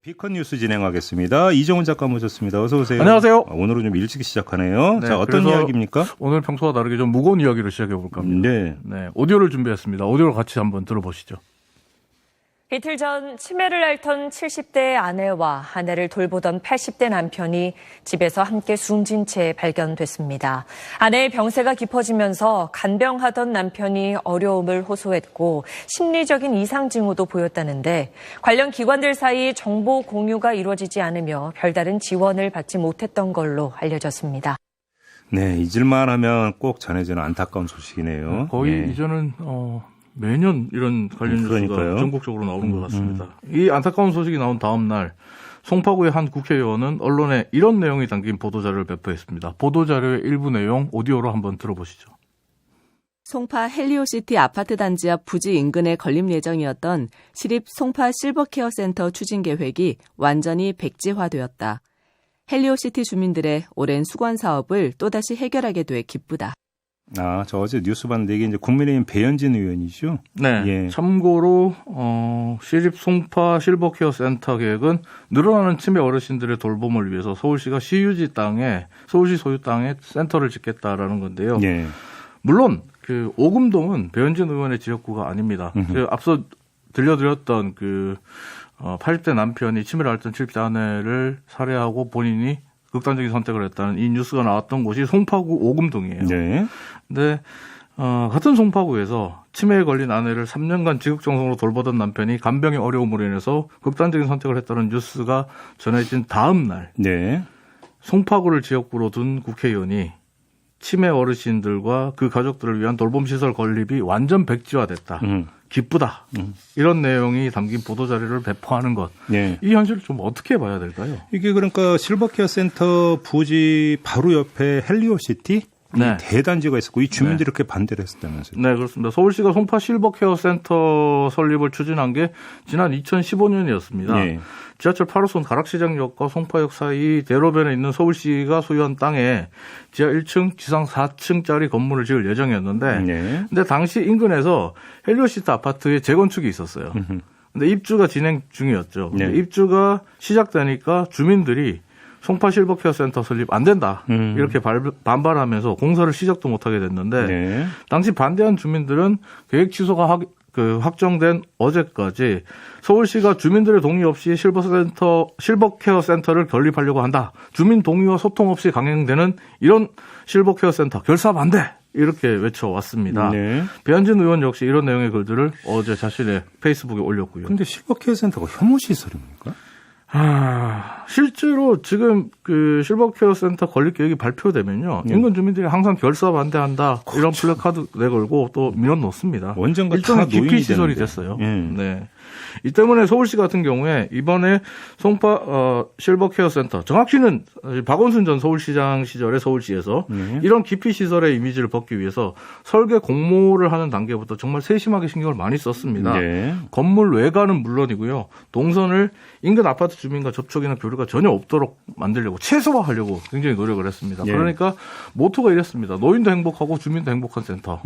비컨 뉴스 진행하겠습니다. 이정훈 작가 모셨습니다. 어서 오세요. 안녕하세요. 오늘은 좀 일찍 시작하네요. 네, 자, 어떤 이야기입니까? 오늘 평소와 다르게 좀 무거운 이야기를 시작해 볼까 합니다. 네, 오디오를 준비했습니다. 오디오를 같이 한번 들어보시죠. 이틀 전 치매를 앓던 70대 아내와 아내를 돌보던 80대 남편이 집에서 함께 숨진 채 발견됐습니다. 아내의 병세가 깊어지면서 간병하던 남편이 어려움을 호소했고 심리적인 이상 징후도 보였다는데 관련 기관들 사이 정보 공유가 이루어지지 않으며 별다른 지원을 받지 못했던 걸로 알려졌습니다. 네, 잊을만 하면 꼭 전해지는 안타까운 소식이네요. 거의 이제는 매년 이런 관련 뉴스가 전국적으로 나오는 것 같습니다. 이 안타까운 소식이 나온 다음 날 송파구의 한 국회의원은 언론에 이런 내용이 담긴 보도자료를 배포했습니다. 보도자료의 일부 내용 오디오로 한번 들어보시죠. 송파 헬리오시티 아파트 단지 앞 부지 인근에 건립 예정이었던 시립 송파 실버케어 센터 추진 계획이 완전히 백지화되었다. 헬리오시티 주민들의 오랜 수건 사업을 또다시 해결하게 돼 기쁘다. 아, 저 어제 뉴스 봤는데 이게 이제 국민의힘 배현진 의원이죠? 네. 예. 참고로 시립 송파 실버케어 센터 계획은 늘어나는 치매 어르신들의 돌봄을 위해서 서울시가 시유지 땅에 서울시 소유 땅에 센터를 짓겠다라는 건데요. 예. 물론 그 오금동은 배현진 의원의 지역구가 아닙니다. 앞서 들려드렸던 그 80대 남편이 치매를 앓던 70대 아내를 살해하고 본인이 극단적인 선택을 했다는 이 뉴스가 나왔던 곳이 송파구 오금동이에요. 네. 근데 같은 송파구에서 치매에 걸린 아내를 3년간 지극정성으로 돌보던 남편이 간병의 어려움으로 인해서 극단적인 선택을 했다는 뉴스가 전해진 다음 날 송파구를 지역구로 둔 국회의원이 치매 어르신들과 그 가족들을 위한 돌봄시설 건립이 완전 백지화됐다. 기쁘다. 이런 내용이 담긴 보도자료를 배포하는 것. 네. 이 현실을 좀 어떻게 봐야 될까요? 이게 그러니까 실버케어 센터 부지 바로 옆에 헬리오시티? 네. 대단지가 있었고 이 주민들이 이렇게 반대를 했었다면서요? 네, 그렇습니다. 서울시가 송파 실버케어 센터 설립을 추진한 게 지난 2015년이었습니다. 네. 지하철 8호선 가락시장역과 송파역 사이 대로변에 있는 서울시가 소유한 땅에 지하 1층, 지상 4층짜리 건물을 지을 예정이었는데 네. 근데 당시 인근에서 헬리오시티 아파트의 재건축이 있었어요. 근데 입주가 진행 중이었죠. 네. 입주가 시작되니까 주민들이 송파 실버케어 센터 설립 안 된다. 이렇게 반발하면서 공사를 시작도 못하게 됐는데 네. 당시 반대한 주민들은 계획 취소가 확정된 어제까지 서울시가 주민들의 동의 없이 실버케어 센터를 건립하려고 한다. 주민 동의와 소통 없이 강행되는 이런 실버케어 센터 결사 반대. 이렇게 외쳐왔습니다. 네. 배현진 의원 역시 이런 내용의 글들을 어제 자신의 페이스북에 올렸고요. 그런데 실버케어 센터가 혐오시설입니까? 실제로 지금 그 실버케어 센터 건립 계획이 발표되면요. 인근 주민들이 항상 결사 반대한다. 그렇죠. 이런 플래카드 내걸고 또 밀어 놓습니다. 원전과 일종의 기피 시설이 됐어요. 네. 이 때문에 서울시 같은 경우에 이번에 송파 실버케어 센터 정확히는 박원순 전 서울시장 시절의 서울시에서 이런 기피 시설의 이미지를 벗기 위해서 설계 공모를 하는 단계부터 정말 세심하게 신경을 많이 썼습니다. 네. 건물 외관은 물론이고요. 동선을 인근 아파트 주민과 접촉이나 교류가 전혀 없도록 만들려고 최소화하려고 굉장히 노력을 했습니다. 네. 그러니까 모토가 이랬습니다. 노인도 행복하고 주민도 행복한 센터.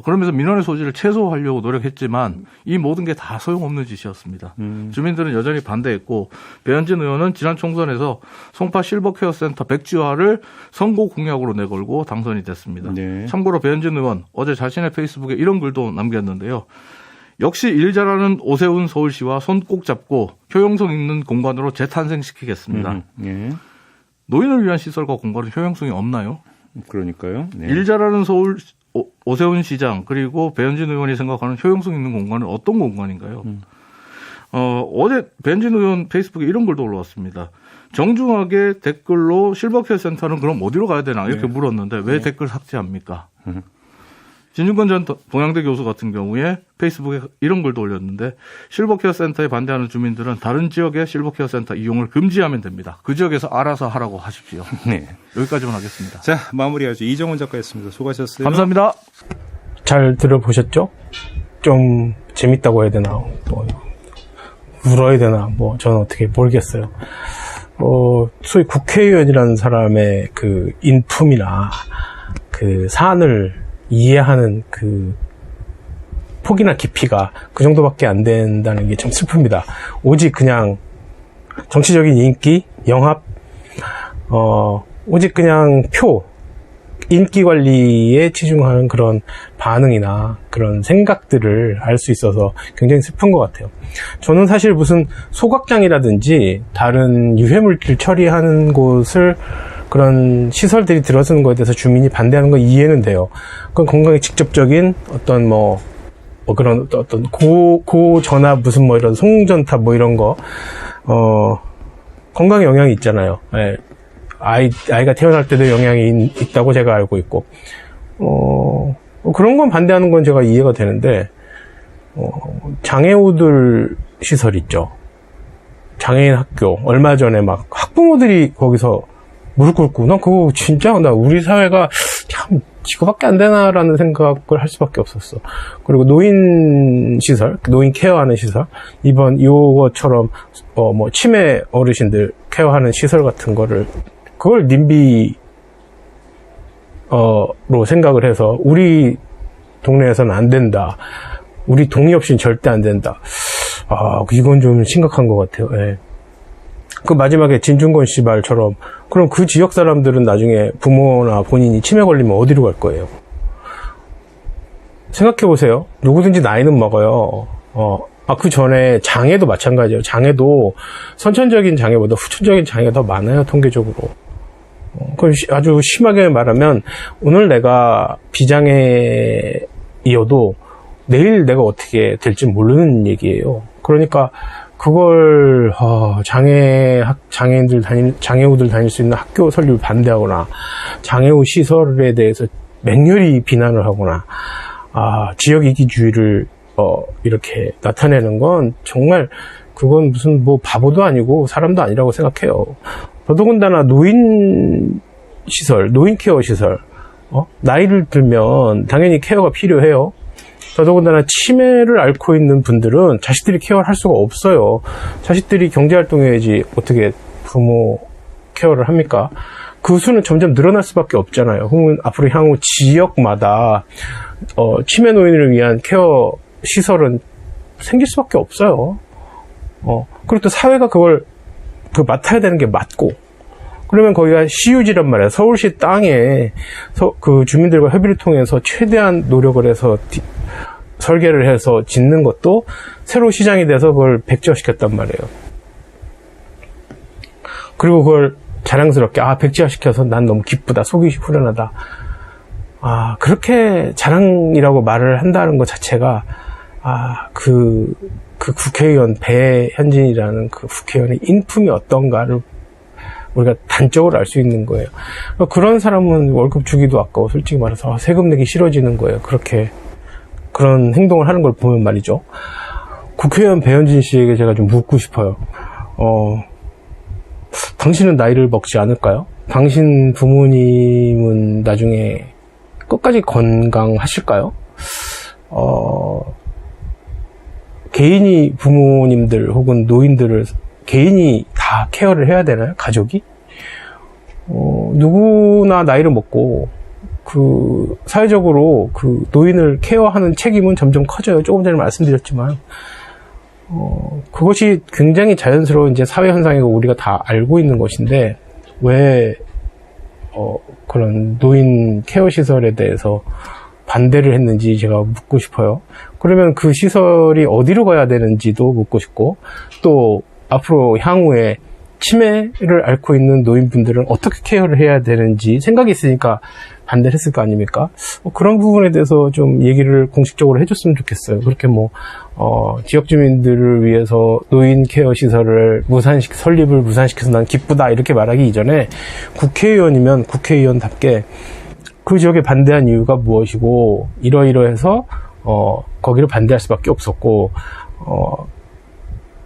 그러면서 민원의 소지를 최소화하려고 노력했지만 이 모든 게 다 소용없는 짓이었습니다. 주민들은 여전히 반대했고 배현진 의원은 지난 총선에서 송파 실버케어 센터 백지화를 선거 공약으로 내걸고 당선이 됐습니다. 네. 참고로 배현진 의원 어제 자신의 페이스북에 이런 글도 남겼는데요. 역시 일 잘하는 오세훈 서울시와 손 꼭 잡고 효용성 있는 공간으로 재탄생시키겠습니다. 네. 노인을 위한 시설과 공간은 효용성이 없나요? 그러니까요. 네. 일 잘하는 오세훈 시장 그리고 배현진 의원이 생각하는 효용성 있는 공간은 어떤 공간인가요? 어제 배현진 의원 페이스북에 이런 글도 올라왔습니다. 정중하게 댓글로 실버케어 센터는 그럼 어디로 가야 되나 이렇게 물었는데 왜 댓글 삭제합니까? 진중권 전 동양대 교수 같은 경우에 페이스북에 이런 글도 올렸는데 실버케어 센터에 반대하는 주민들은 다른 지역의 실버케어 센터 이용을 금지하면 됩니다. 그 지역에서 알아서 하라고 하십시오. 네, 여기까지만 하겠습니다. 자, 마무리하죠. 이정훈 작가였습니다. 수고하셨어요. 감사합니다. 잘 들어보셨죠? 좀 재밌다고 해야 되나, 뭐 울어야 되나, 뭐 저는 어떻게 모르겠어요. 소위 국회의원이라는 사람의 그 인품이나 그 사안을 이해하는 그 폭이나 깊이가 그 정도밖에 안 된다는 게 참 슬픕니다. 오직 그냥 정치적인 인기, 영합, 오직 그냥 인기 관리에 치중하는 그런 반응이나 그런 생각들을 알 수 있어서 굉장히 슬픈 것 같아요. 저는 사실 무슨 소각장이라든지 다른 유해물질 처리하는 곳을 그런 시설들이 들어서는 것에 대해서 주민이 반대하는 건 이해는 돼요. 그건 건강에 직접적인 어떤 그런 어떤 고전압 무슨 이런 송전탑 이런 거 건강에 영향이 있잖아요. 예. 아이가 태어날 때도 영향이 있다고 제가 알고 있고, 그런 건 반대하는 건 제가 이해가 되는데, 장애우들 시설 있죠. 장애인 학교. 얼마 전에 막 학부모들이 거기서 무릎 꿇고, 난 그거 진짜, 우리 사회가 참, 이거밖에 안 되나라는 생각을 할 수밖에 없었어. 그리고 노인 시설, 노인 케어하는 시설, 요거처럼, 치매 어르신들 케어하는 시설 같은 거를, 그걸 님비, 로 생각을 해서, 우리 동네에서는 안 된다. 우리 동의 없이는 절대 안 된다. 이건 좀 심각한 것 같아요. 예. 그 마지막에 진중권 씨 말처럼, 그럼 그 지역 사람들은 나중에 부모나 본인이 치매 걸리면 어디로 갈 거예요? 생각해보세요. 누구든지 나이는 먹어요. 그 전에 장애도 마찬가지예요. 장애도 선천적인 장애보다 후천적인 장애가 더 많아요, 통계적으로. 그걸 아주 심하게 말하면, 오늘 내가 비장애이어도 내일 내가 어떻게 될지 모르는 얘기예요. 그러니까, 그걸, 장애우들 다닐 수 있는 학교 설립을 반대하거나, 장애우 시설에 대해서 맹렬히 비난을 하거나, 지역 이기주의를, 이렇게 나타내는 건 정말, 그건 무슨 바보도 아니고 사람도 아니라고 생각해요. 더더군다나 노인 케어 시설, 나이를 들면 당연히 케어가 필요해요. 더더군다나 치매를 앓고 있는 분들은 자식들이 케어를 할 수가 없어요. 자식들이 경제활동해야지 어떻게 부모 케어를 합니까? 그 수는 점점 늘어날 수밖에 없잖아요. 그러면 앞으로 향후 지역마다 치매 노인을 위한 케어 시설은 생길 수밖에 없어요. 그리고 또 사회가 그걸 맡아야 되는 게 맞고, 그러면 거기가 시유지란 말이에요. 서울시 땅에 그 주민들과 협의를 통해서 최대한 노력을 해서 설계를 해서 짓는 것도 새로 시장이 돼서 그걸 백지화시켰단 말이에요. 그리고 그걸 자랑스럽게 백지화시켜서 난 너무 기쁘다, 속이 후련하다. 그렇게 자랑이라고 말을 한다는 것 자체가 그 국회의원 배현진이라는 그 국회의원의 인품이 어떤가를 우리가 단적으로 알 수 있는 거예요. 그런 사람은 월급 주기도 아까워 솔직히 말해서 세금 내기 싫어지는 거예요. 그런 행동을 하는 걸 보면 말이죠. 국회의원 배현진 씨에게 제가 좀 묻고 싶어요. 당신은 나이를 먹지 않을까요? 당신 부모님은 나중에 끝까지 건강하실까요? 개인이 부모님들 혹은 노인들을 개인이 다 케어를 해야 되나요? 가족이? 누구나 나이를 먹고 사회적으로 노인을 케어하는 책임은 점점 커져요. 조금 전에 말씀드렸지만 그것이 굉장히 자연스러운 이제 사회 현상이고 우리가 다 알고 있는 것인데 왜 그런 노인 케어 시설에 대해서 반대를 했는지 제가 묻고 싶어요. 그러면 그 시설이 어디로 가야 되는지도 묻고 싶고, 또 앞으로 향후에 치매를 앓고 있는 노인분들은 어떻게 케어를 해야 되는지 생각이 있으니까 반대를 했을 거 아닙니까? 그런 부분에 대해서 좀 얘기를 공식적으로 해줬으면 좋겠어요. 그렇게 지역 주민들을 위해서 노인 케어 시설을 설립을 무산시켜서 난 기쁘다 이렇게 말하기 이전에 국회의원이면 국회의원답게 그 지역에 반대한 이유가 무엇이고 이러이러해서 거기를 반대할 수밖에 없었고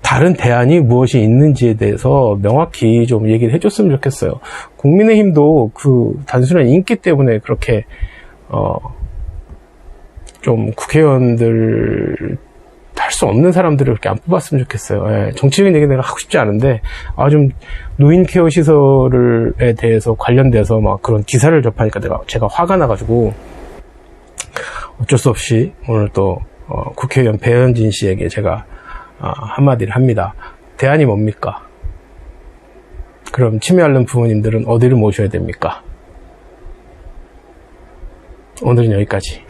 다른 대안이 무엇이 있는지에 대해서 명확히 좀 얘기를 해줬으면 좋겠어요. 국민의힘도 그 단순한 인기 때문에 그렇게 좀 국회의원들 할 수 없는 사람들을 그렇게 안 뽑았으면 좋겠어요. 정치적인 얘기 내가 하고 싶지 않은데 좀 노인 케어 시설에 대해서 관련돼서 막 그런 기사를 접하니까 제가 화가 나가지고 어쩔 수 없이 오늘 또 국회의원 배현진 씨에게 제가 한마디를 합니다. 대안이 뭡니까? 그럼 치매 앓는 부모님들은 어디를 모셔야 됩니까? 오늘은 여기까지.